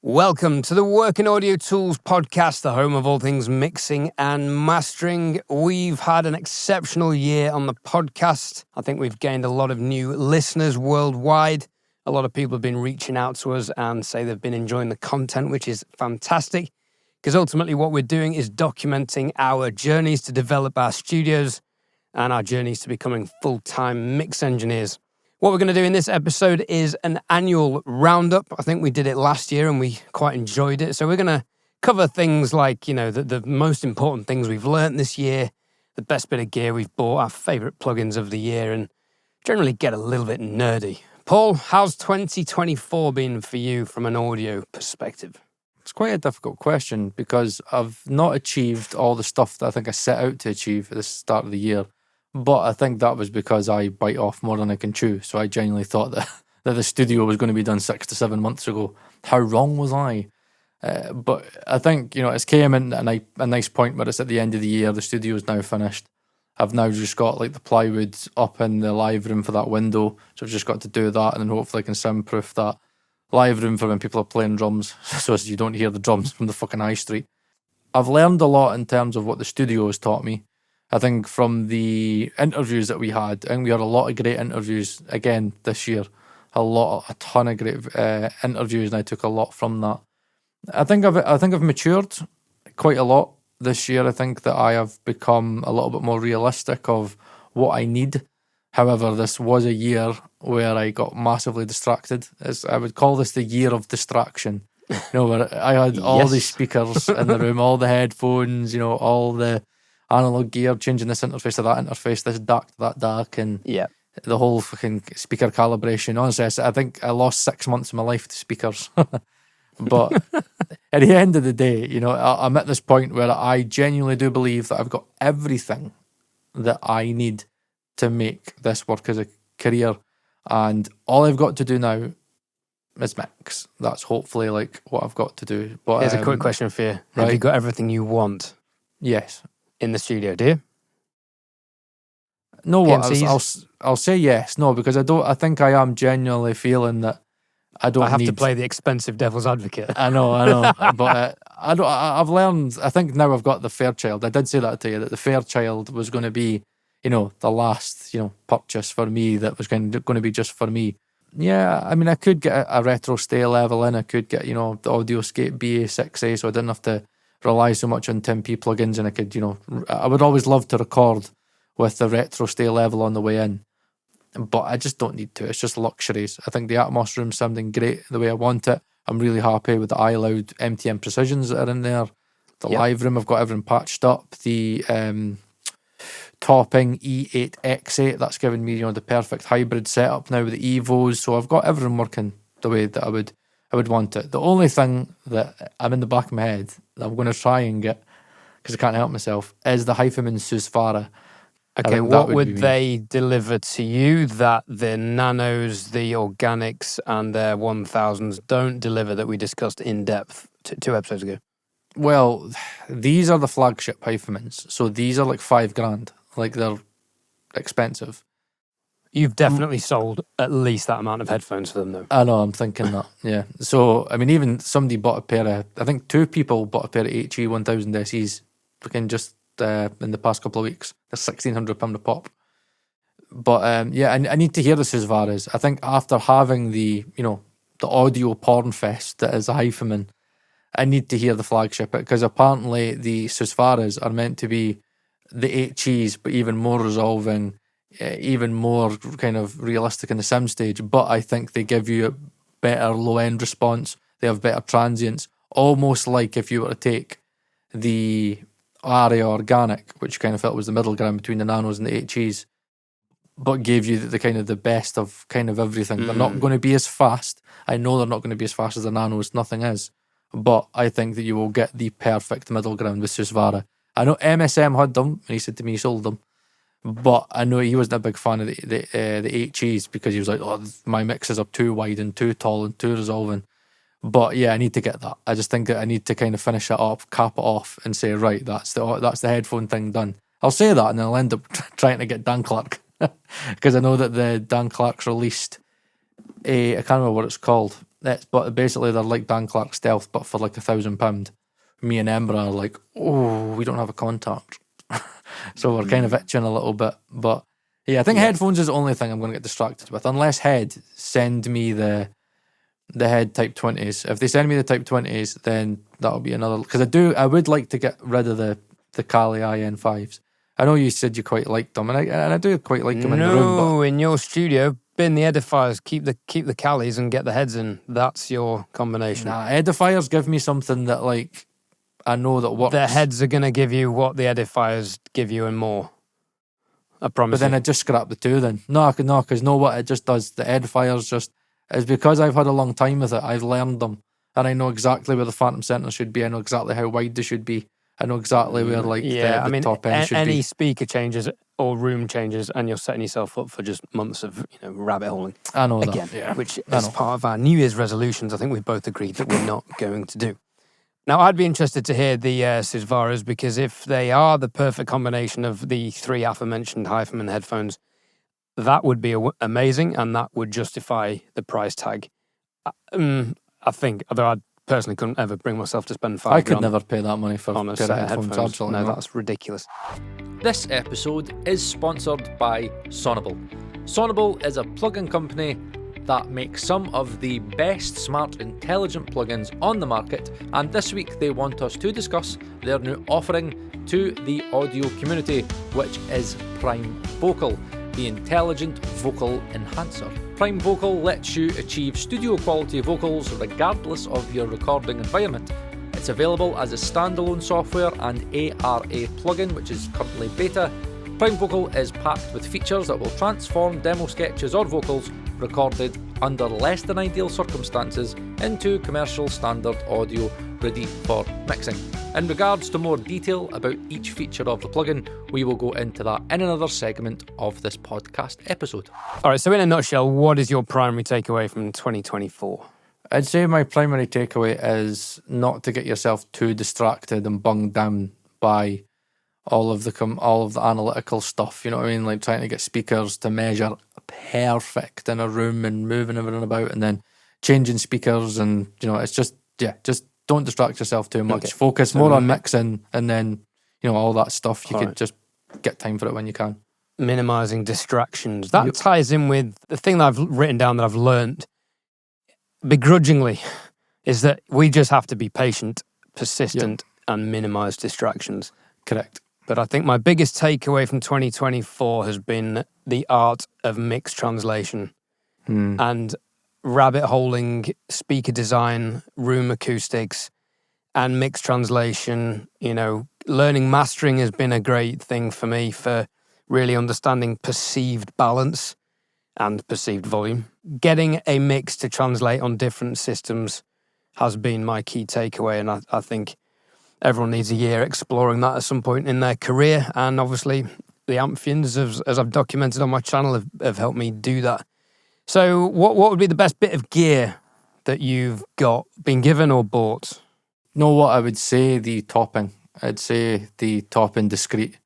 Welcome to the Working Audio Tools podcast, the home of all things mixing and mastering. We've had an exceptional year on the podcast. I think we've gained a lot of new listeners worldwide. A lot of people have been reaching out to us and say they've been enjoying the content, which is fantastic, because ultimately what we're doing is documenting our journeys to develop our studios and our journeys to becoming full-time mix engineers. What we're going to do in this episode is an annual roundup. I think we did it last year and we quite enjoyed it. So we're going to cover things like, the most important things we've learned this year, the best bit of gear we've bought, our favorite plugins of the year, and generally get a little bit nerdy. Paul, how's 2024 been for you from an audio perspective? It's quite a difficult question because I've not achieved all the stuff that I think I set out to achieve at the start of the year. But I think that was because I bite off more than I can chew. So I genuinely thought that the studio was going to be done 6 to 7 months ago. How wrong was I? But I think, it's came in at a nice point where it's at the end of the year. The studio is now finished. I've now just got the plywood up in the live room for that window. So I've just got to do that, and then hopefully I can soundproof that live room for when people are playing drums, so as you don't hear the drums from the fucking high street. I've learned a lot in terms of what the studio has taught me. I think from the interviews that we had, and we had a lot of great interviews again this year, a ton of great interviews, and I took a lot from that. I think I've matured quite a lot this year. I think that I have become a little bit more realistic of what I need. However, this was a year where I got massively distracted. I would call this the year of distraction. Where I had all these speakers in the room, all the headphones, all the analog gear, changing this interface to that interface, this DAC to that DAC, and the whole fucking speaker calibration. Honestly, I think I lost 6 months of my life to speakers. But at the end of the day, I'm at this point where I genuinely do believe that I've got everything that I need to make this work as a career, and all I've got to do now is mix. That's hopefully what I've got to do. But here's a quick question for you. Right? Have you got everything you want? Yes. In the studio, do you? No, I'll say yes. No, because I think I am genuinely feeling that I have to play the expensive devil's advocate. I know. But I've learned, I think now I've got the Fairchild. I did say that to you, that the Fairchild was going to be, the last, purchase for me that was going to be just for me. Yeah, I mean, I could get a retro stay level in. I could get, the Audioscape BA6A, so I didn't have to rely so much on 10p plugins, and I could, I would always love to record with the retro stay level on the way in, but I just don't need to. It's just luxuries. I think the Atmos room's sounding great the way I want it. I'm really happy with the iLoud MTM Precisions that are in there. The live room, I've got everything patched up. The topping E8X8, that's given me, the perfect hybrid setup now with the Evos, so I've got everything working the way that I would want it. The only thing that I'm in the back of my head that I'm going to try and get, because I can't help myself, is the Hifiman Susvara. Okay, what would they deliver to you that the Nanos, the Organics, and their 1000s don't deliver that we discussed in depth 2 episodes ago? Well, these are the flagship Hifimans, so these are $5,000. They're expensive. You've definitely sold at least that amount of headphones for them, though. I know, I'm thinking that, yeah. So, I mean, even somebody bought a pair of, I think 2 people bought a pair of HE 1000 SEs just in the past couple of weeks. They're £1,600 a pop. But, I need to hear the Susvaras. I think after having the audio porn fest that is a Hifiman, I need to hear the flagship, because apparently the Susvaras are meant to be the HEs, but even more resolving, even more kind of realistic in the sound stage, but I think they give you a better low-end response. They have better transients, almost like if you were to take the Aria Organic, which kind of felt was the middle ground between the Nanos and the HEs, but gave you the kind of the best of kind of everything. They're not going to be as fast. I know they're not going to be as fast as the Nanos, nothing is, but I think that you will get the perfect middle ground with Susvara. I know MSM had them, and he said to me he sold them, but I know he wasn't a big fan of the HEs, because he was like, oh, my mixes are too wide and too tall and too resolving. But yeah, I need to get that. I just think that I need to kind of finish it up, cap it off, and say, right, that's the headphone thing done. I'll say that, and then I'll end up trying to get Dan Clark, because I know that the Dan Clark's released I can't remember what it's called. But basically they're like Dan Clark Stealth, but for like £1,000. Me and Ember are like, oh, we don't have a contact. So we're kind of itching a little bit. But yeah, I think headphones is the only thing I'm going to get distracted with. Unless Head send me the Head Type 20s. If they send me the Type 20s, then that'll be another... Because I would like to get rid of the Kali IN5s. I know you said you quite liked them, and I do quite like them in the room. No, in your studio, bin the edifiers, keep the Kalis and get the heads in. That's your combination. Nah, edifiers give me something that, like, I know that works. The heads are going to give you what the edifiers give you and more. I promise. But then I just scrap the two then. No, because what it just does, the edifiers just... It's because I've had a long time with it, I've learned them. And I know exactly where the phantom center should be. I know exactly how wide they should be. I know exactly where, like, the top end should be. Any speaker changes or room changes, and you're setting yourself up for just months of rabbit holing. I know again, that. Yeah. Which is part of our New Year's resolutions. I think we've both agreed that we're not going to do. Now, I'd be interested to hear the Susvaras, because if they are the perfect combination of the three aforementioned Hifiman headphones, that would be amazing, and that would justify the price tag. I think, although I personally couldn't ever bring myself to spend $5,000. I could never pay that money for on a set of headphones. Absolutely No, not. that's ridiculous. This episode is sponsored by Sonible. Sonible is a plugin company that makes some of the best smart intelligent plugins on the market, and this week they want us to discuss their new offering to the audio community, which is Prime Vocal, the intelligent vocal enhancer. Prime Vocal lets you achieve studio quality vocals regardless of your recording environment. It's available as a standalone software and ARA plugin, which is currently beta. Prime Vocal is packed with features that will transform demo sketches or vocals recorded under less than ideal circumstances into commercial standard audio ready for mixing. In regards to more detail about each feature of the plugin, we will go into that in another segment of this podcast episode. All right, so in a nutshell, what is your primary takeaway from 2024? I'd say my primary takeaway is not to get yourself too distracted and bunged down by all of the analytical stuff. You know what I mean? Like trying to get speakers to measure perfect in a room and moving everything about, and then changing speakers, and it's just don't distract yourself too much. Okay. Focus more on mixing, and then all that stuff. You could just get time for it when you can. Minimizing distractions. That ties in with the thing that I've written down that I've learned begrudgingly is that we just have to be patient, persistent, and minimize distractions. Correct. But I think my biggest takeaway from 2024 has been the art of mix translation and rabbit holing speaker design, room acoustics, and mix translation. Learning mastering has been a great thing for me for really understanding perceived balance and perceived volume. Getting a mix to translate on different systems has been my key takeaway, and I think everyone needs a year exploring that at some point in their career, and obviously the Amphians, as I've documented on my channel, have helped me do that. So what would be the best bit of gear that you've been given or bought? What I would say, the topping. I'd say the top-end discrete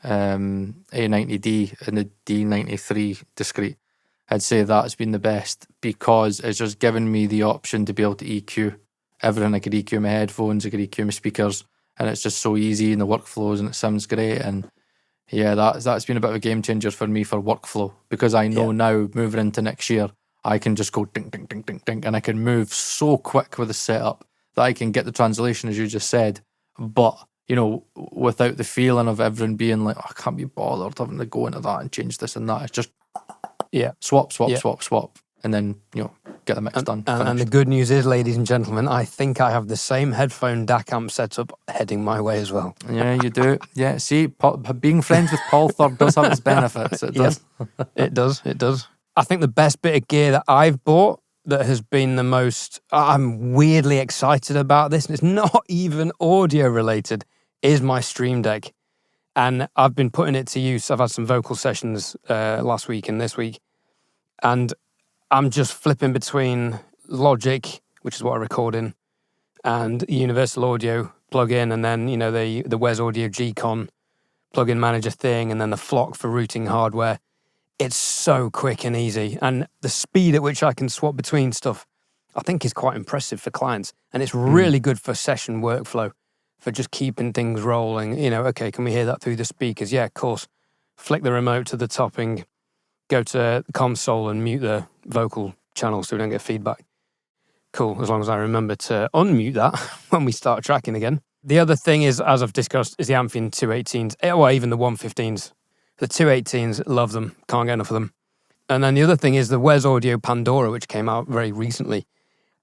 A90D and the D93 discrete. I'd say that's been the best because it's just given me the option to be able to EQ everything. I could EQ my headphones, I could EQ my speakers, and it's just so easy in the workflows, and it sounds great. And yeah, that's been a bit of a game changer for me for workflow, because I know now, moving into next year, I can just go ding, ding, ding, ding, ding, and I can move so quick with the setup that I can get the translation, as you just said, but without the feeling of everyone being like, I can't be bothered having to go into that and change this and that. It's just swap, and then get the mix done. And the good news is, ladies and gentlemen, I think I have the same headphone DAC amp setup heading my way as well. Yeah, you do. Yeah, see, being friends with Paul Thurb does have its benefits. It does. It does. I think the best bit of gear that I've bought that has been the most, I'm weirdly excited about this, and it's not even audio related, is my Stream Deck. And I've been putting it to use. I've had some vocal sessions last week and this week, and I'm just flipping between Logic, which is what I record in, and Universal Audio plugin, and then the Wes Audio G-Con plugin manager thing, and then the Flock for routing hardware. It's so quick and easy. And the speed at which I can swap between stuff, I think is quite impressive for clients. And it's really good for session workflow, for just keeping things rolling. You know, okay, can we hear that through the speakers? Yeah, of course. Flick the remote to the topping, go to the console and mute the vocal channel so we don't get feedback. Cool, as long as I remember to unmute that when we start tracking again. The other thing is, as I've discussed, is the Amphion 218s, or even the 115s. The 218s, love them, can't get enough of them. And then the other thing is the Wes Audio Pandora, which came out very recently.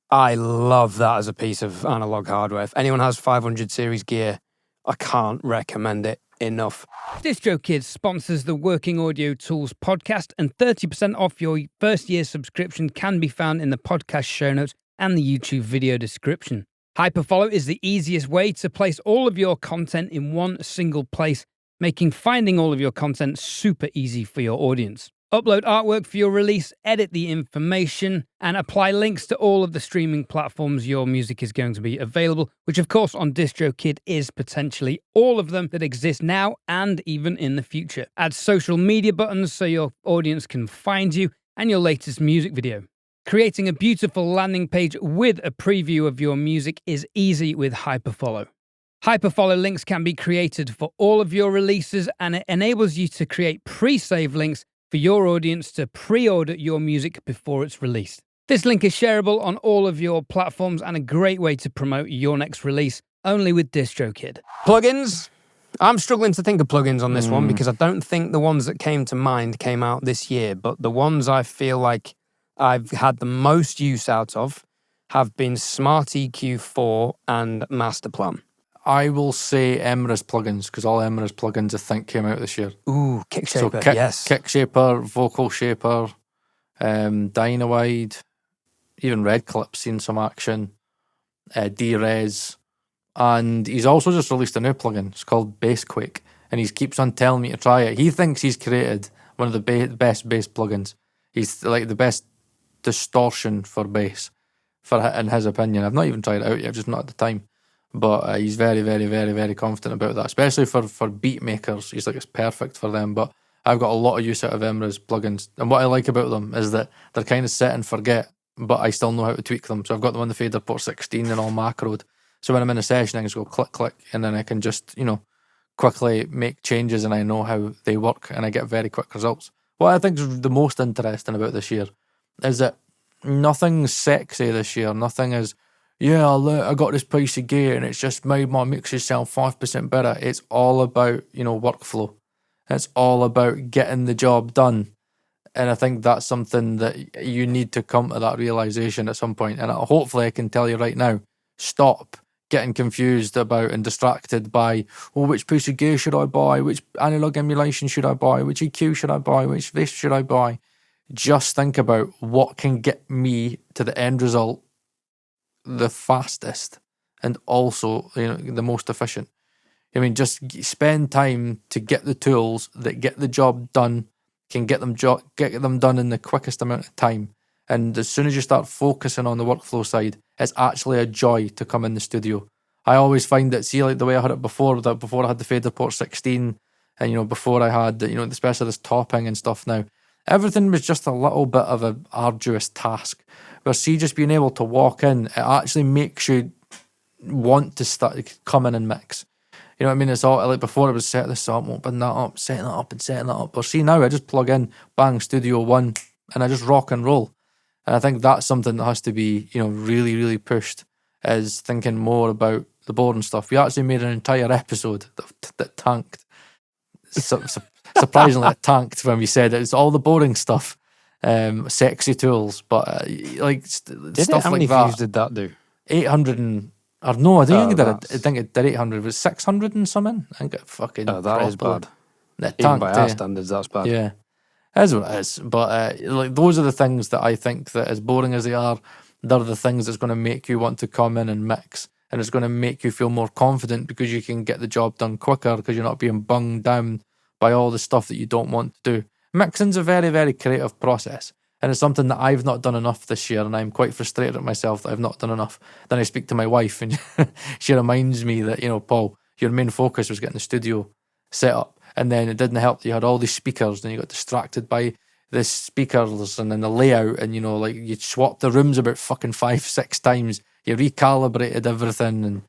I love that as a piece of analog hardware. If anyone has 500 series gear, I can't recommend it enough. DistroKid sponsors the Working Audio Tools podcast, and 30% off your first year subscription can be found in the podcast show notes and the YouTube video description. Hyperfollow is the easiest way to place all of your content in one single place, making finding all of your content super easy for your audience. Upload artwork for your release, edit the information, and apply links to all of the streaming platforms your music is going to be available, which of course on DistroKid is potentially all of them that exist now and even in the future. Add social media buttons so your audience can find you and your latest music video. Creating a beautiful landing page with a preview of your music is easy with Hyperfollow. Hyperfollow links can be created for all of your releases, and it enables you to create pre-save links for your audience to pre-order your music before it's released. This link is shareable on all of your platforms and a great way to promote your next release, only with DistroKid. Plugins? I'm struggling to think of plugins on this one because I don't think the ones that came to mind came out this year, but the ones I feel like I've had the most use out of have been Smart EQ4 and Masterplan. I will say Emira's plugins, because all Emira's plugins I think came out this year. Ooh, Kickshaper, yes. Kickshaper, Vocal Shaper, Dynawide, even Red Clip's seen some action, D-Res, and he's also just released a new plugin. It's called Bassquake, and he keeps on telling me to try it. He thinks he's created one of the best bass plugins. He's like the best distortion for bass, in his opinion. I've not even tried it out yet, just not at the time. But he's very, very, very, very confident about that, especially for beat makers. He's like, it's perfect for them. But I've got a lot of use out of Emira's plugins. And what I like about them is that they're kind of set and forget, but I still know how to tweak them. So I've got them on the fader port 16 and all macroed. So when I'm in a session, I can just go click, click, and then I can just, quickly make changes, and I know how they work, and I get very quick results. What I think is the most interesting about this year is that nothing's sexy this year. Nothing is, I got this piece of gear and it's just made my mixes sound 5% better. It's all about, workflow. It's all about getting the job done. And I think that's something that you need to come to that realization at some point. And hopefully I can tell you right now, stop getting confused about and distracted by, which piece of gear should I buy? Which analog emulation should I buy? Which EQ should I buy? Which this should I buy? Just think about what can get me to the end result the fastest and also the most efficient. I mean, just spend time to get the tools that get the job done, can get them done in the quickest amount of time. And as soon as you start focusing on the workflow side, it's actually a joy to come in the studio. I always find that, see, like the way I had it before I had the fader port 16 and before I had especially this topping and stuff now, everything was just a little bit of an arduous task. But see, just being able to walk in, it actually makes you want to start come in and mix. You know what I mean? It's all like before it was set this up, open that up, setting that up and setting that up. Or see now I just plug in, bang, Studio One, and I just rock and roll. And I think that's something that has to be, really, really pushed, is thinking more about the boring stuff. We actually made an entire episode that tanked. Surprisingly, it tanked when we said it's all the boring stuff. Sexy tools, but stuff How many like that. views did that do? 800 and I think it did 800. It was 600 and something. I think it fucking. Oh, that is bad. It Even tanked, by our standards, that's bad. Yeah, it is what it is. But those are the things that I think that, as boring as they are, they're the things that's going to make you want to come in and mix, and it's going to make you feel more confident because you can get the job done quicker because you're not being bunged down by all the stuff that you don't want to do. Mixing's a very, very creative process, and it's something that I've not done enough this year, and I'm quite frustrated at myself that I've not done enough. Then I speak to my wife, and she reminds me that, Paul, your main focus was getting the studio set up, and then it didn't help that you had all these speakers, and you got distracted by the speakers and then the layout, and like you swapped the rooms about fucking 5-6 times. You recalibrated everything, and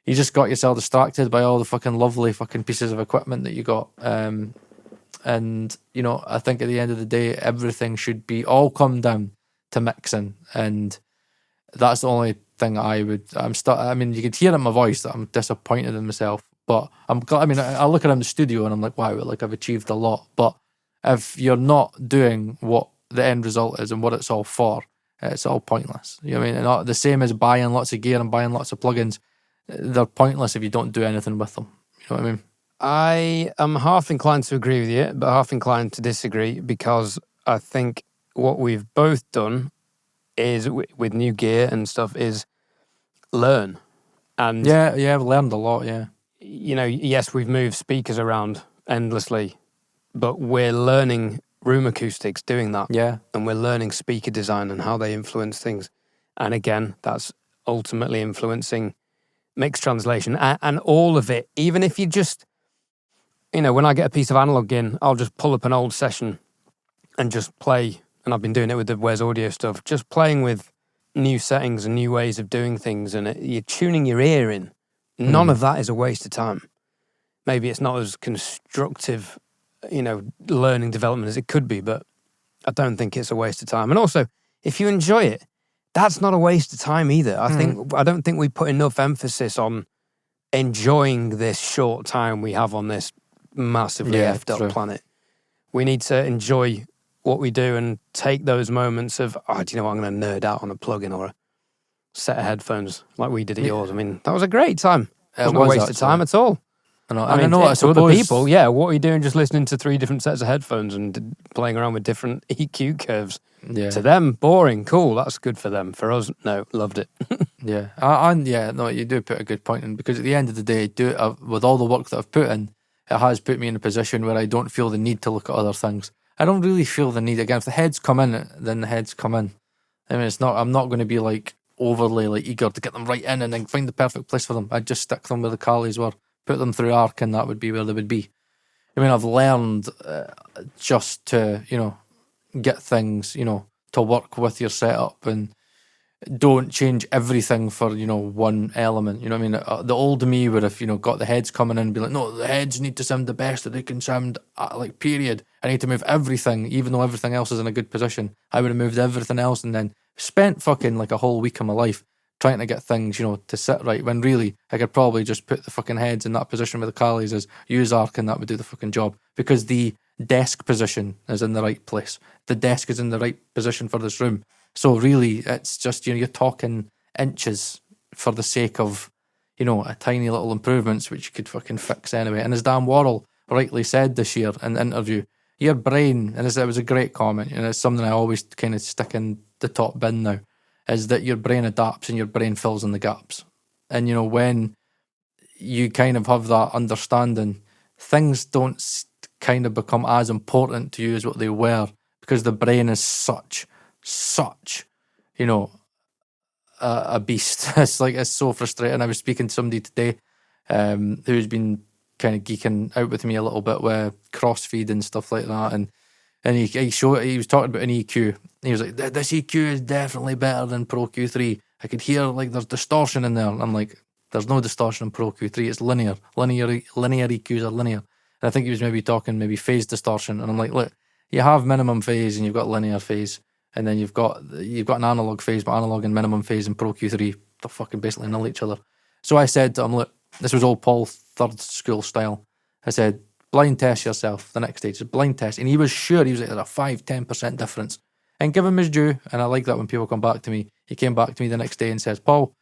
you just got yourself distracted by all the fucking lovely fucking pieces of equipment that you got. And I think at the end of the day, everything should be all come down to mixing, and that's the only thing I mean, you could hear in my voice that I'm disappointed in myself, but I'm glad. I mean, I look around the studio and I'm like, wow, like I've achieved a lot. But if you're not doing what the end result is and what it's all for, it's all pointless. You know what I mean? And the same as buying lots of gear and buying lots of plugins. They're pointless if you don't do anything with them. You know what I mean? I am half inclined to agree with you, but half inclined to disagree, because I think what we've both done is, with new gear and stuff, is learn. And yeah, I've learned a lot, yeah. Yes, we've moved speakers around endlessly, but we're learning room acoustics doing that. Yeah. And we're learning speaker design and how they influence things. And again, that's ultimately influencing mix translation and all of it. Even if you just, when I get a piece of analog in, I'll just pull up an old session and just play. And I've been doing it with the Wes Audio stuff, just playing with new settings and new ways of doing things, and you're tuning your ear in. None of that is a waste of time. Maybe it's not as constructive, learning development as it could be, but I don't think it's a waste of time. And also, if you enjoy it, that's not a waste of time either. I don't think we put enough emphasis on enjoying this short time we have on this massively effed up planet. We need to enjoy what we do and take those moments of, do you know what, I'm going to nerd out on a plugin or a set of headphones like we did at yours. I mean, that was a great time. It wasn't a waste of time at all. I know, to other people, what are you doing just listening to 3 different sets of headphones and playing around with different EQ curves? Yeah. To them, boring, cool, that's good for them. For us, no, loved it. You do put a good point in, because at the end of the day, with all the work that I've put in, it has put me in a position where I don't feel the need to look at other things. I don't really feel the need. Again, if the heads come in, then the heads come in. I mean, I'm not going to be like overly eager to get them right in and then find the perfect place for them. I'd just stick them where the Callies were, put them through ARC, and that would be where they would be. I mean, I've learned just to, get things, to work with your setup, and don't change everything for, one element. You know what I mean? The old me would have, got the heads coming in and be like, no, the heads need to sound the best that they can sound, period. I need to move everything, even though everything else is in a good position. I would have moved everything else and then spent fucking like a whole week of my life trying to get things, to sit right, when really I could probably just put the fucking heads in that position with the Callies, as use ARC, and that would do the fucking job, because the desk position is in the right place. The desk is in the right position for this room. So really, it's just, you're talking inches for the sake of, a tiny little improvements, which you could fucking fix anyway. And as Dan Worrell rightly said this year in the interview, your brain, and it was a great comment, and it's something I always kind of stick in the top bin now, is that your brain adapts and your brain fills in the gaps. And, when you kind of have that understanding, things don't kind of become as important to you as what they were, because the brain is such, a beast. It's so frustrating. I was speaking to somebody today who's been kind of geeking out with me a little bit with crossfeed and stuff like that, and he was talking about an EQ. He was like, this EQ is definitely better than Pro Q3. I could hear there's distortion in there. And I'm like, there's no distortion in Pro Q3. It's linear. Linear EQs are linear. And I think he was maybe talking phase distortion. And I'm like, look, you have minimum phase and you've got linear phase, and then you've got an analog phase, but analog and minimum phase in Pro Q3, they're fucking basically null each other. So I said to him, look, this was all Paul third school style. I said, blind test yourself. The next stage is blind test. And he was sure, he was like, there's a 5-10% difference. And give him his due. And I like that when people come back to me. He came back to me the next day and says, Paul,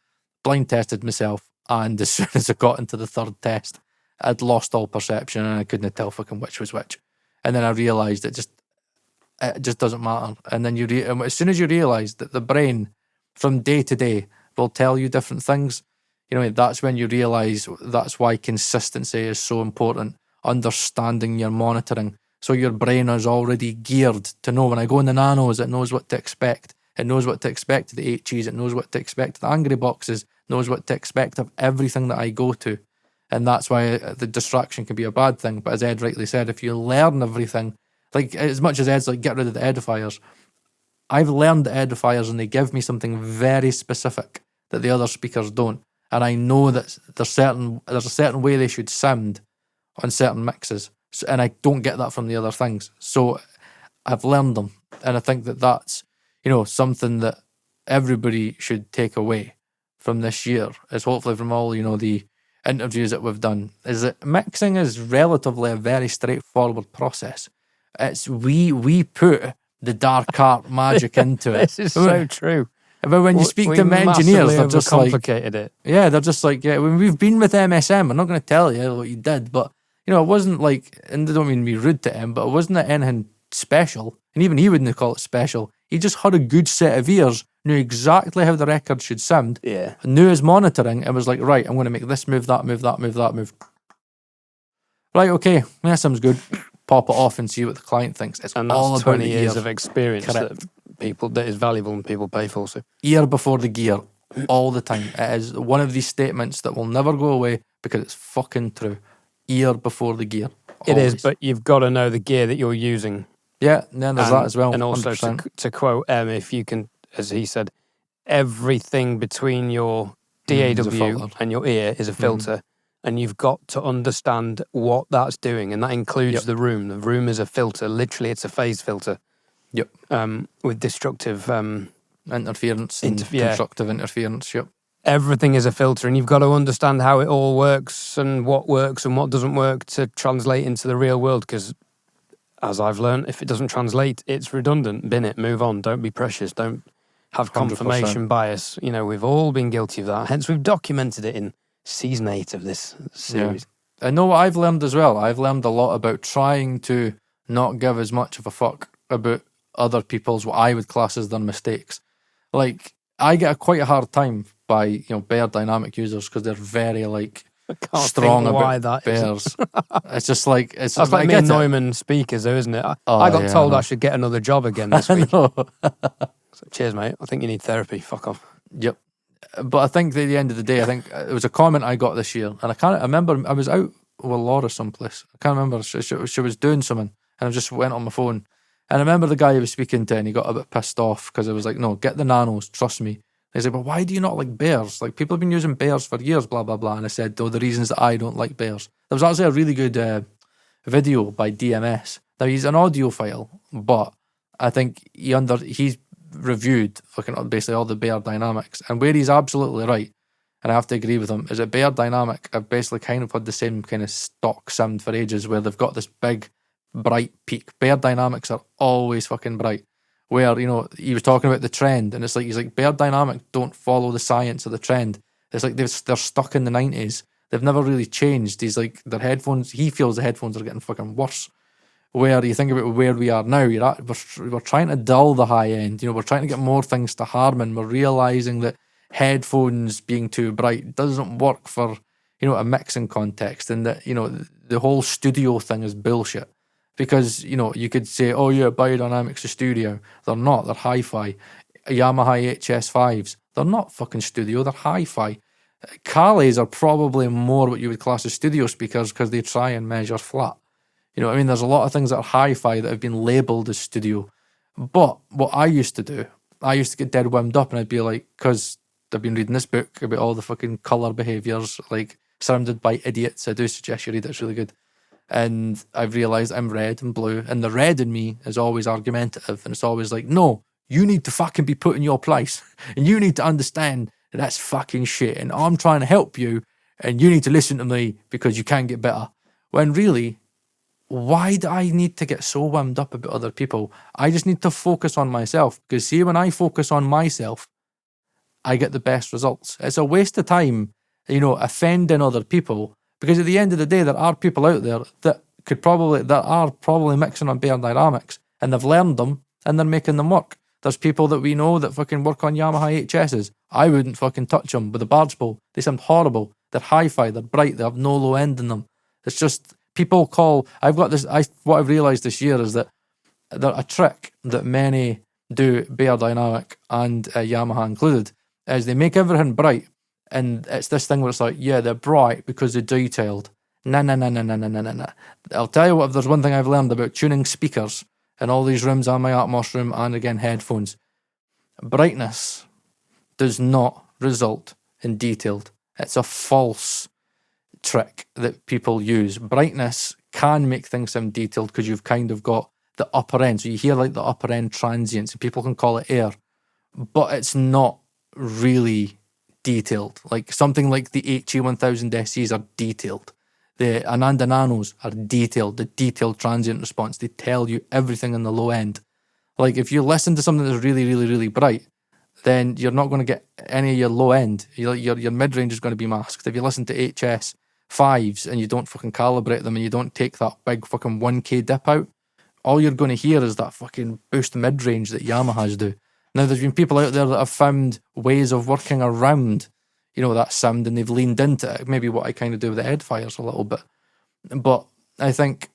blind tested myself. And as soon as I got into the third test, I'd lost all perception and I couldn't tell fucking which was which. And then I realised it just doesn't matter. And then as soon as you realise that the brain from day to day will tell you different things, that's when you realise that's why consistency is so important. Understanding your monitoring. So your brain is already geared to know, when I go in the nanos, it knows what to expect. It knows what to expect of the HEs. It knows what to expect of the angry boxes. Knows what to expect of everything that I go to. And that's why the distraction can be a bad thing. But as Ed rightly said, if you learn everything, Like, as much as Ed's like, get rid of the edifiers, I've learned the edifiers and they give me something very specific that the other speakers don't. And I know that there's a certain way they should sound on certain mixes. And I don't get that from the other things. So I've learned them. And I think that that's, something that everybody should take away from this year, is hopefully from all, the interviews that we've done, is that mixing is relatively a very straightforward process. It's we put the dark art magic into it. This is so true. But when you speak to engineers, they're just like, it. Yeah, they're just like, yeah, when we've been with MSM, I'm not going to tell you what you did, but it wasn't like, and I don't mean to be rude to him, but it wasn't anything special, and even he wouldn't call it special. He just had a good set of ears, knew exactly how the record should sound, knew his monitoring, and was like, right, I'm going to make this move, that move, that move, that move. Right, okay, that sounds good. Pop it off and see what the client thinks. It's and all that's about 20 the years ear. of experience Correct. that is valuable and people pay for. So Ear before the gear, all the time. It is one of these statements that will never go away because it's fucking true. Ear before the gear. It Always. is, but you've got to know the gear that you're using. Yeah, then there's that as well. And also, 100%. to quote if you can, as he said, everything between your DAW and your ear is a filter. And you've got to understand what that's doing. And that includes the room. The room is a filter. Literally, it's a phase filter. Yep. With destructive interference and constructive interference. Yep. Everything is a filter, and you've got to understand how it all works and what doesn't work to translate into the real world. Because, as I've learned, if it doesn't translate, it's redundant. Bin it, move on. Don't be precious. Don't have confirmation 100%. bias. We've all been guilty of that. Hence, we've documented it in season 8 of this series. I know what I've learned as well. I've learned a lot about trying to not give as much of a fuck about other people's, what I would class as their mistakes. Like, I get quite a hard time by, Bear dynamic users because they're very, strong about Bears. It's just like... That's like me and Neumann speakers, though, isn't it? I got told I should get another job again this week. So, cheers, mate. I think you need therapy. Fuck off. Yep. But I think at the end of the day, I think it was a comment I got this year, and I remember I was out with Laura someplace. I can't remember. She was doing something, and I just went on my phone. And I remember the guy I was speaking to, and he got a bit pissed off because I was like, no, get the nanos, trust me. And he said, but why do you not like Bears? Like, people have been using Bears for years, blah, blah, blah. And I said, the reasons that I don't like Bears. There was actually a really good video by DMS. Now, he's an audiophile, but I think he's reviewed basically all the Bear dynamics, and where he's absolutely right, and I have to agree with him, is that Bear dynamic have basically kind of had the same kind of stock sound for ages, where they've got this big bright peak. Bear dynamics are always fucking bright, where he was talking about the trend, and it's like he's like, Bear dynamic don't follow the science of the trend. It's like they're stuck in the 90s. They've never really changed. He's like, their headphones, he feels the headphones are getting fucking worse. Where you think about where we are now, we're trying to dull the high end. We're trying to get more things to Harman. We're realising that headphones being too bright doesn't work for, a mixing context, and that, the whole studio thing is bullshit. Because, you could say, oh yeah, Biodynamics are studio. They're not, they're hi-fi. Yamaha HS5s, they're not fucking studio, they're hi-fi. Calais are probably more what you would class as studio speakers because they try and measure flat. There's a lot of things that are hi-fi that have been labelled as studio. But what I used to do, I used to get dead wound up, and I'd be like, because I've been reading this book about all the fucking colour behaviours, like Surrounded by Idiots. I do suggest you read it, it's really good. And I've realised I'm red and blue, and the red in me is always argumentative, and it's always like, no, you need to fucking be put in your place, and you need to understand that that's fucking shit, and I'm trying to help you, and you need to listen to me because you can get better. When really, why do I need to get so wound up about other people? I just need to focus on myself, because see, when I focus on myself, I get the best results. It's a waste of time, offending other people, because at the end of the day, there are people out there that are probably mixing on Bear dynamics, and they've learned them, and they're making them work. There's people that we know that fucking work on Yamaha HSs. I wouldn't fucking touch them with a barge pole. They sound horrible. They're hi-fi, they're bright, they have no low end in them. It's just, people call, what I've realised this year is that a trick that many do, Bear dynamic and Yamaha included, is they make everything bright, and it's this thing where it's like, yeah, they're bright because they're detailed. Nah. I'll tell you what, if there's one thing I've learned about tuning speakers in all these rooms and my Atmos room and again headphones, brightness does not result in detailed. It's a false trick that people use. Brightness can make things sound detailed because you've kind of got the upper end. So you hear like the upper end transients, and people can call it air, but it's not really detailed. Like something like the HE1000 SEs are detailed. The Ananda Nanos are detailed. The detailed transient response. They tell you everything in the low end. Like if you listen to something that's really, really, really bright, then you're not going to get any of your low end. Your mid-range is going to be masked. If you listen to HS5s and you don't fucking calibrate them and you don't take that big fucking 1K dip out, all you're going to hear is that fucking boost mid-range that Yamahas do. Now, there's been people out there that have found ways of working around, that sound, and they've leaned into it. Maybe what I kind of do with the Edifiers a little bit. But I think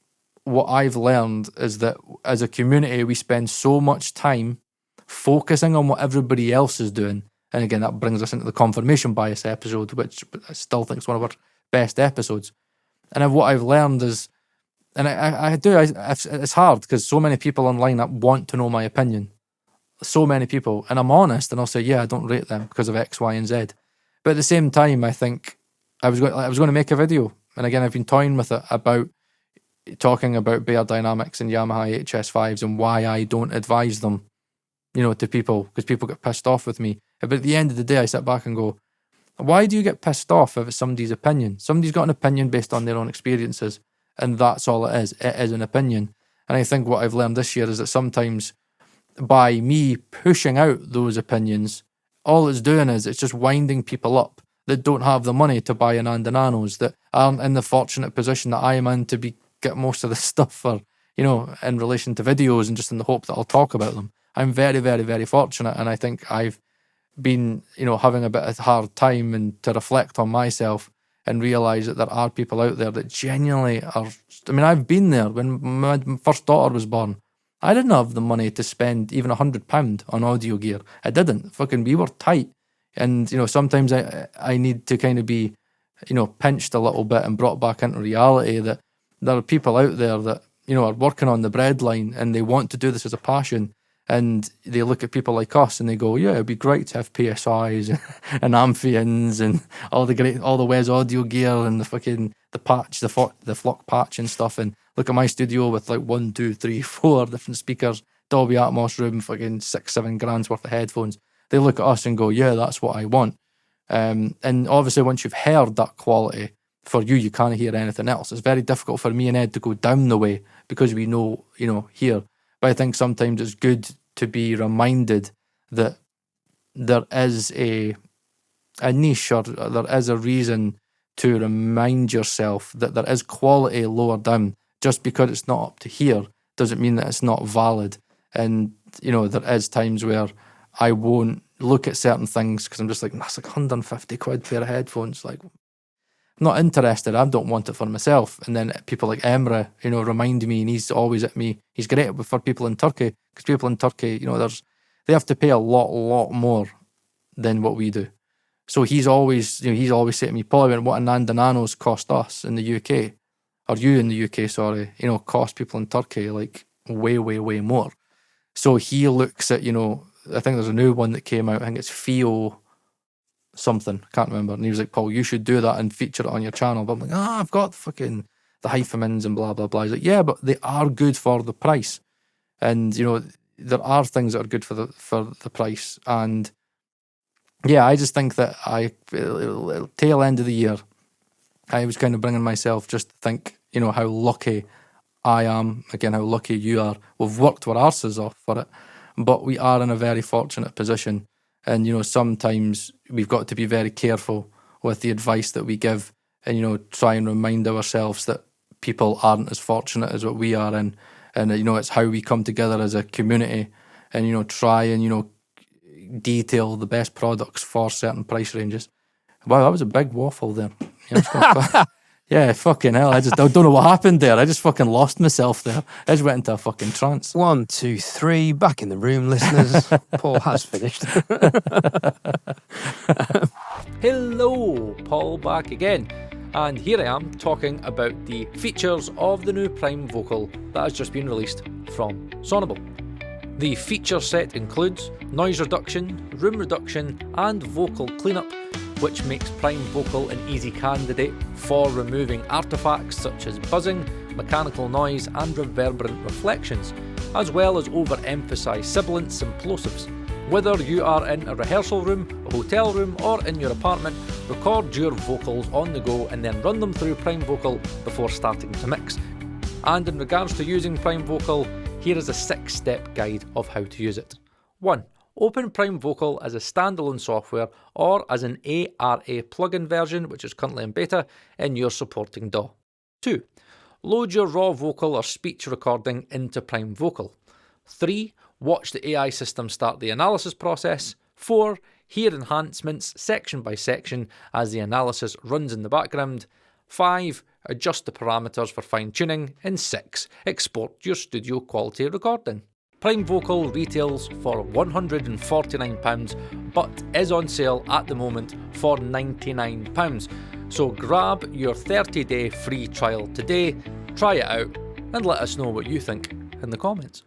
what I've learned is that as a community, we spend so much time focusing on what everybody else is doing. And again, that brings us into the confirmation bias episode, which I still think is one of our best episodes. And what I've learned is, and it's hard because so many people online that want to know my opinion. So many people. And I'm honest and I'll say, yeah, I don't rate them because of X, Y, and Z. But at the same time, I think I was going to make a video. And again, I've been toying with it about talking about Bear Dynamics and Yamaha HS5s and why I don't advise them, to people, because people get pissed off with me. But at the end of the day, I sit back and go, why do you get pissed off if it's somebody's opinion? Somebody's got an opinion based on their own experiences, and that's all it is. It is an opinion. And I think what I've learned this year is that sometimes by me pushing out those opinions, all it's doing is it's just winding people up that don't have the money to buy Ananda Nanos, that aren't in the fortunate position that I am in to get most of the stuff for, in relation to videos and just in the hope that I'll talk about them. I'm very, very, very fortunate, and I think I've been, having a bit of a hard time and to reflect on myself and realise that there are people out there that genuinely are. I mean, I've been there when my first daughter was born. I didn't have the money to spend even £100 on audio gear. I didn't. We were tight. And, sometimes I need to kind of be, pinched a little bit and brought back into reality that there are people out there that, are working on the breadline and they want to do this as a passion. And they look at people like us and they go, yeah, it'd be great to have PSIs and Amphions and all the Wes audio gear and the patch, the Flock patch and stuff. And look at my studio with like 1, 2, 3, 4 different speakers, Dolby Atmos room, fucking $6-7 worth of headphones. They look at us and go, yeah, that's what I want. And obviously once you've heard that quality, for you can't hear anything else. It's very difficult for me and Ed to go down the way because we know, here. But I think sometimes it's good to be reminded that there is a niche, or there is a reason to remind yourself that there is quality lower down. Just because it's not up to here doesn't mean that it's not valid. And, there is times where I won't look at certain things because I'm just like, that's like 150 quid pair of headphones. Like, I'm not interested. I don't want it for myself. And then people like Emre, remind me, and he's always at me. He's great for people in Turkey because people in Turkey, they have to pay a lot more than what we do. So he's always saying to me, Paul, what Ananda Nanos cost us in the UK, or you in the UK, sorry, cost people in Turkey like way, way, way more. So he looks at, I think there's a new one that came out. I think it's Fio something, I can't remember. And he was like, Paul, you should do that and feature it on your channel. But I'm like, I've got the Hifimans and blah, blah, blah. He's like, yeah, but they are good for the price. And, there are things that are good for the price. And yeah, I just think that tail end of the year, I was kind of bringing myself just to think, how lucky I am, again, how lucky you are. We've worked our arses off for it, but we are in a very fortunate position. And, sometimes we've got to be very careful with the advice that we give and, try and remind ourselves that people aren't as fortunate as what we are. And it's how we come together as a community and, try and, detail the best products for certain price ranges. Wow, that was a big waffle there. Yeah, fucking hell. I don't know what happened there. I just fucking lost myself there. I just went into a fucking trance. 1, 2, 3, back in the room, listeners. Paul has finished. Hello, Paul back again. and here I am talking about the features of the new Prime Vocal that has just been released from Sonible. The feature set includes noise reduction, room reduction, and vocal cleanup, which makes Prime Vocal an easy candidate for removing artifacts such as buzzing, mechanical noise, and reverberant reflections, as well as overemphasise sibilants and plosives. Whether you are in a rehearsal room, a hotel room, or in your apartment, record your vocals on the go and then run them through Prime Vocal before starting to mix. And in regards to using Prime Vocal, here is a 6-step guide of how to use it. 1. Open Prime Vocal as a standalone software or as an ARA plugin version, which is currently in beta, in your supporting DAW. 2. Load your raw vocal or speech recording into Prime Vocal. 3. Watch the AI system start the analysis process. 4. Hear enhancements section by section as the analysis runs in the background. 5. Adjust the parameters for fine-tuning. And 6. Export your studio quality recording. Prime Vocal retails for £149, but is on sale at the moment for £99. So grab your 30-day free trial today, try it out, and let us know what you think in the comments.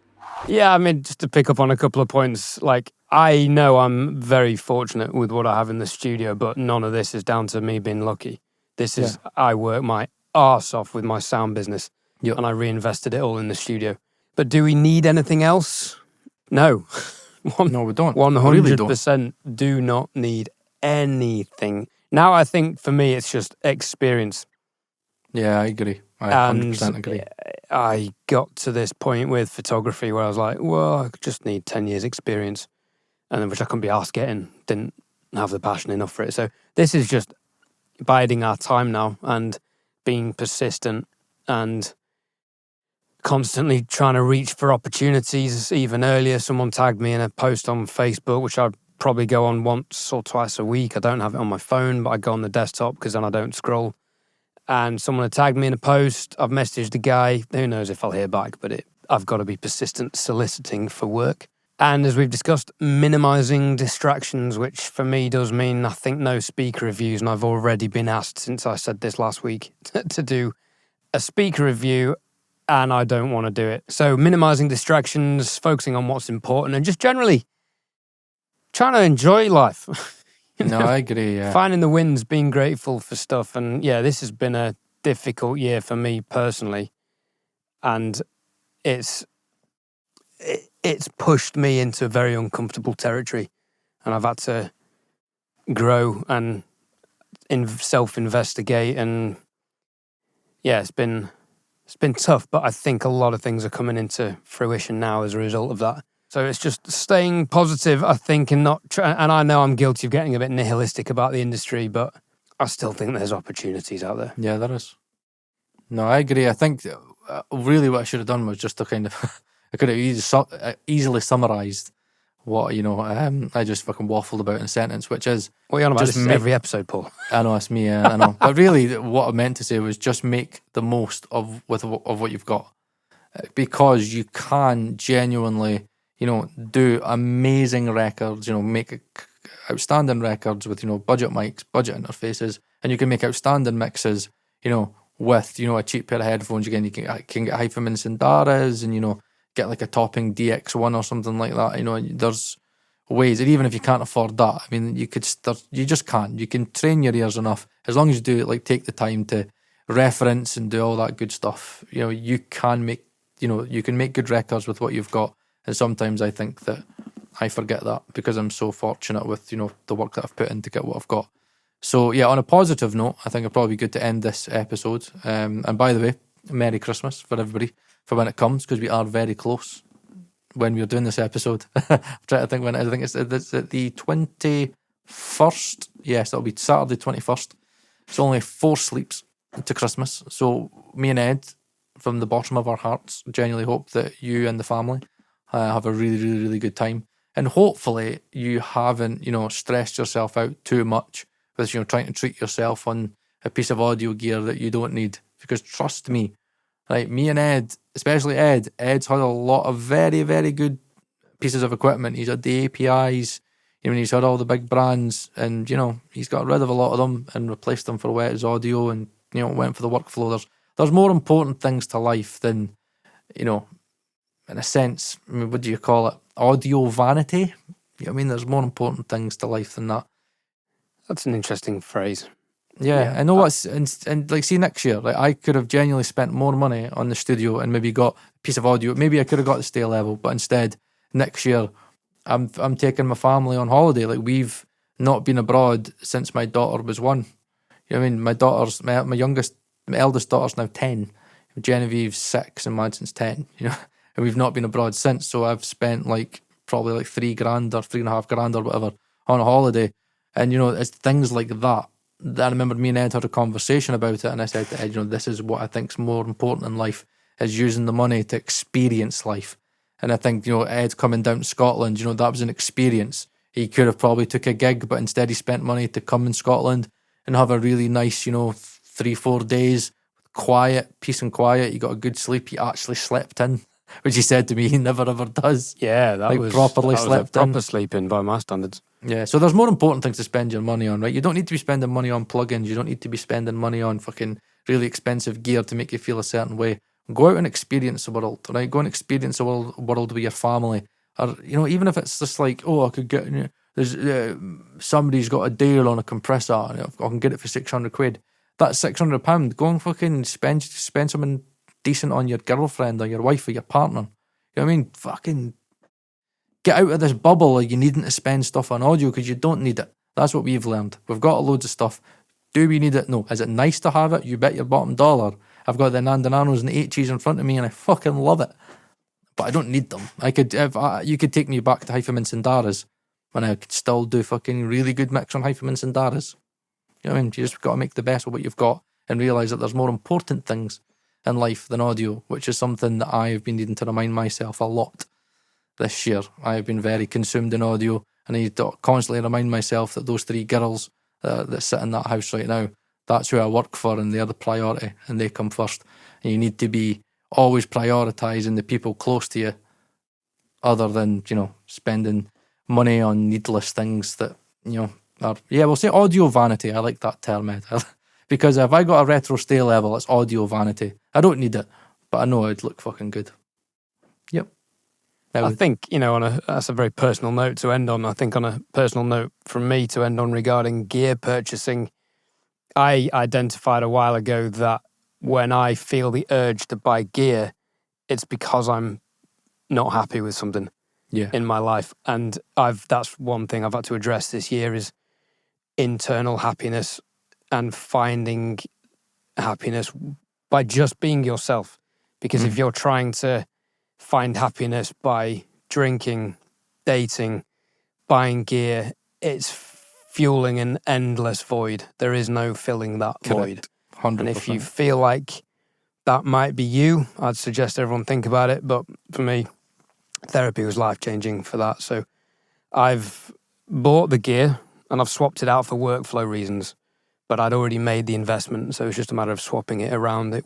Yeah, I mean, just to pick up on a couple of points, like, I know I'm very fortunate with what I have in the studio, but none of this is down to me being lucky. This is, I work my arse off with my sound business, and I reinvested it all in the studio. But do we need anything else? No. No, we don't. 100% do not need anything. Now, I think for me, it's just experience. Yeah, I agree. I 100% agree. I got to this point with photography where I was like, well, I just need 10 years experience, and then which I couldn't be asked getting. Didn't have the passion enough for it. So this is just biding our time now and being persistent and constantly trying to reach for opportunities. Even earlier, someone tagged me in a post on Facebook, which I'd probably go on once or twice a week. I don't have it on my phone, but I go on the desktop because then I don't scroll. And someone had tagged me in a post. I've messaged the guy. Who knows if I'll hear back, but I've got to be persistent soliciting for work. And as we've discussed, minimising distractions, which for me does mean, I think, no speaker reviews. And I've already been asked since I said this last week to do a speaker review, and I don't want to do it. So minimising distractions, focusing on what's important, and just generally trying to enjoy life. No, I agree, yeah. Finding the wins, being grateful for stuff. And yeah, this has been a difficult year for me personally. And it's pushed me into very uncomfortable territory. And I've had to grow and self-investigate. And yeah, it's been tough, but I think a lot of things are coming into fruition now as a result of that. So it's just staying positive, I think, and not and I know I'm guilty of getting a bit nihilistic about the industry, but I still think there's opportunities out there. Yeah, there is. No, I agree. I think really what I should have done was just to kind of, I could have easily summarised what, I just fucking waffled about in a sentence, which is... What are you on about? This is every episode, Paul. I know, it's me, I know. But really, what I meant to say was just make the most of what you've got. Because you can genuinely... do amazing records, make outstanding records with, budget mics, budget interfaces, and you can make outstanding mixes, with, a cheap pair of headphones. Again, you can get Hifiman Headphones and, get like a topping DX1 or something like that. There's ways, and even if you can't afford that, I mean, you just can't. You can train your ears enough, as long as you do it, like take the time to reference and do all that good stuff. You can make, you can make good records with what you've got. And sometimes I think that I forget that because I'm so fortunate with, the work that I've put in to get what I've got. So yeah, on a positive note, I think it'd probably be good to end this episode. And by the way, Merry Christmas for everybody for when it comes, because we are very close when we're doing this episode. I'm trying to think when I think it's the 21st. Yes, it'll be Saturday 21st. It's only 4 sleeps to Christmas. So me and Ed, from the bottom of our hearts, genuinely hope that you and the family have a really, really, really good time. And hopefully you haven't, stressed yourself out too much with, trying to treat yourself on a piece of audio gear that you don't need. Because trust me, like me and Ed, especially Ed's had a lot of very, very good pieces of equipment. He's had the APIs, he's had all the big brands, and, he's got rid of a lot of them and replaced them for Wet's audio and went for the workflow. There's more important things to life than, in a sense, I mean, what do you call it? Audio vanity? You know what I mean? There's more important things to life than that. That's an interesting phrase. Yeah, I know what's and like, see, next year, like, I could have genuinely spent more money on the studio and maybe got a piece of audio. Maybe I could have got the stay level, but instead next year I'm taking my family on holiday. Like, we've not been abroad since my daughter was 1. You know what I mean? My eldest daughter's now 10. Genevieve's 6 and Madsen's 10. And we've not been abroad since. So I've spent probably like $3,000 or $3,500 or whatever on a holiday. And it's things like that. I remember me and Ed had a conversation about it, and I said to Ed, this is what I think's more important in life, is using the money to experience life. And I think, Ed coming down to Scotland, that was an experience. He could have probably took a gig, but instead he spent money to come in Scotland and have a really nice, 3-4 days, quiet, peace and quiet. He got a good sleep. He actually slept in, which he said to me he never ever does. Yeah, that was properly slept in. Proper sleeping by my standards. Yeah, so there's more important things to spend your money on, right? You don't need to be spending money on plugins. You don't need to be spending money on fucking really expensive gear to make you feel a certain way. Go out and experience the world, right? Go and experience the world with your family. Or, even if it's just like, I could get, there's somebody's got a deal on a compressor, and I can get it for £600. That's £600. Go and fucking spend something decent on your girlfriend or your wife or your partner. You know what I mean? Fucking get out of this bubble of you needing to spend stuff on audio, because you don't need it. That's what we've learned. We've got loads of stuff. Do we need it? No. Is it nice to have it? You bet your bottom dollar. I've got the Nandananos and the HEs in front of me, and I fucking love it. But I don't need them. You could take me back to Hifiman Sandaras, and I could still do fucking really good mix on Hifiman Sandaras. You know what I mean? You just got to make the best of what you've got and realise that there's more important things in life than audio, which is something that I've been needing to remind myself a lot this year. I've been very consumed in audio, and I need to constantly remind myself that those 3 girls that sit in that house right now, that's who I work for, and they're the priority, and they come first. And you need to be always prioritising the people close to you, other than, spending money on needless things that, we'll say audio vanity. I like that term, Ed. Because if I got a retro stay level, it's audio vanity. I don't need it, but I know it'd look fucking good. Yep. I think, that's a very personal note to end on. I think on a personal note from me to end on regarding gear purchasing, I identified a while ago that when I feel the urge to buy gear, it's because I'm not happy with something in my life. And that's one thing I've had to address this year, is internal happiness and finding happiness by just being yourself. Because if you're trying to find happiness by drinking, dating, buying gear, it's fueling an endless void. There is no filling that void. 100%. And if you feel like that might be you, I'd suggest everyone think about it. But for me, therapy was life-changing for that. So I've bought the gear and I've swapped it out for workflow reasons. But I'd already made the investment, so it's just a matter of swapping it around. It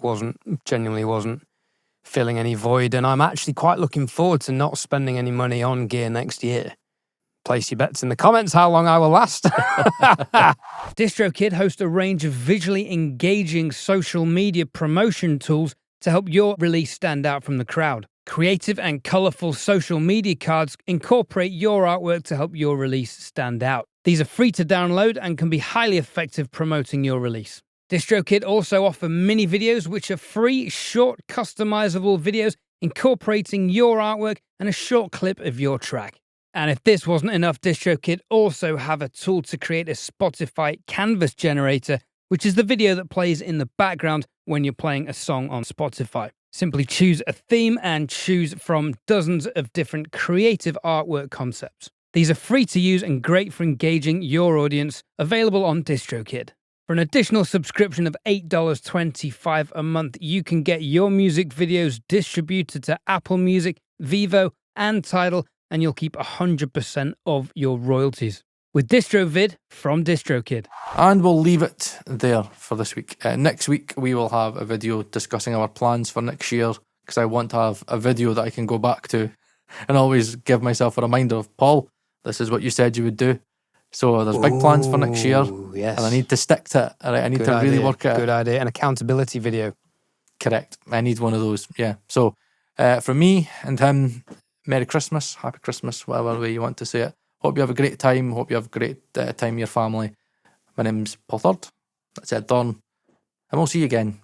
genuinely wasn't filling any void, and I'm actually quite looking forward to not spending any money on gear next year. Place your bets in the comments how long I will last. DistroKid hosts a range of visually engaging social media promotion tools to help your release stand out from the crowd. Creative and colourful social media cards incorporate your artwork to help your release stand out. These are free to download and can be highly effective promoting your release. DistroKid also offer mini videos, which are free, short, customizable videos incorporating your artwork and a short clip of your track. And if this wasn't enough, DistroKid also have a tool to create a Spotify canvas generator, which is the video that plays in the background when you're playing a song on Spotify. Simply choose a theme and choose from dozens of different creative artwork concepts. These are free to use and great for engaging your audience, available on DistroKid. For an additional subscription of $8.25 a month, you can get your music videos distributed to Apple Music, Vivo, and Tidal, and you'll keep 100% of your royalties. With DistroVid from DistroKid. And we'll leave it there for this week. Next week, we will have a video discussing our plans for next year, because I want to have a video that I can go back to and always give myself a reminder of, Paul, this is what you said you would do. So there's big plans for next year, Ooh, yes. and I need to stick to it. All right, I need to really work at it. Good idea. An accountability video. Correct. I need one of those. Yeah. So from me and him, Merry Christmas, Happy Christmas, whatever way you want to say it. Hope you have a great time. Hope you have a great time with your family. My name's Paul Third. That's it, Dawn. And we'll see you again